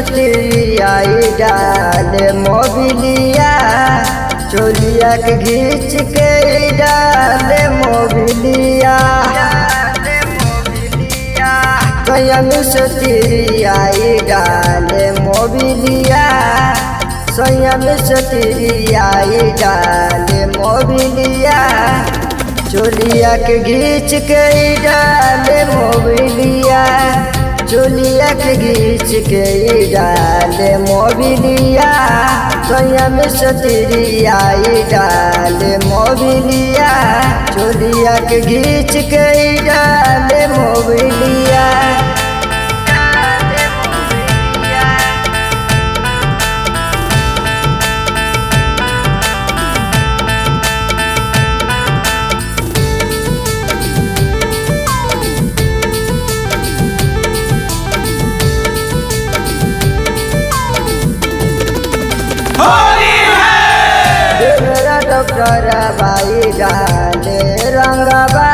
तेरी आई डाले मोबिलिया, चोलिया के घींच के डाले मोबिलिया। सैया मिश्र तेरी आई डाले मोबिलिया, सैया मिश्र तेरी आई डाले मोबिलिया, चोलिया के घींच के डाले मोबिलिया, चोलिया के घींच के डाले मोबिलिया। सैया मिश्र तेरी आई डाले मोबिलिया, चोलिया के घींच के डाले मोबिलिया। डॉक्टर बाई डाले रंगबा,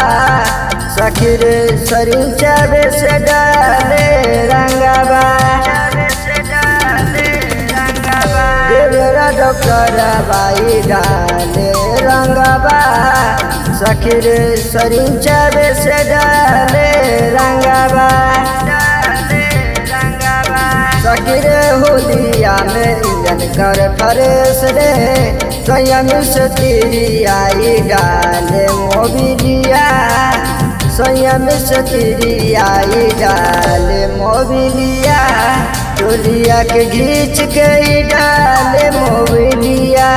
सखी रे सरिंचा से डाले रंगबा। देवरा डॉक्टर बाई डाले रंगबा, सखी रे सरिंचा से डाले रंगबा। सखी रे होलिया में इंजन कर फरेस रे, सैया मिश्र तेरी आई डाले मोबिलिया, सैया मिश्र तेरी आई डाले मोबिलिया, चोलिया के घींच के डाले मोबिलिया।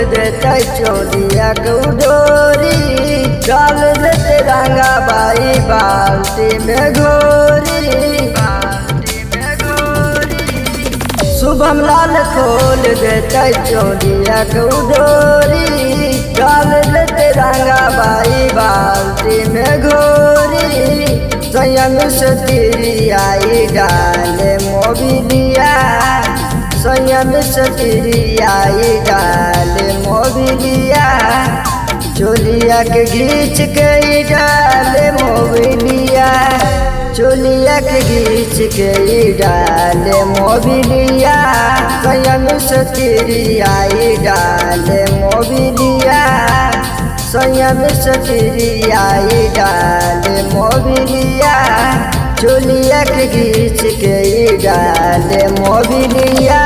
देते चोलिया के डोरी, डाल देते रंगा बाई बाल्टी में घोरी। शुभम लाल खोल देते चोलिया के डोरी, डाल देते रंगा बाई बाल्टी में घोरी। सैया मिश्र तेरी आई डाले मोबिलिया, सैया मिश्र तेरी आई डाले मोबिलिया, चोलिया के घींच के डाले मोबिलिया, चोलिया के घींच के डाले मोबिलिया। सैया मिश्र तेरी आई डाले मोबिलिया, सैया मिश्र तेरी आई डाले मोबिलिया, चोलिया के घींच के डाले मोबिलिया।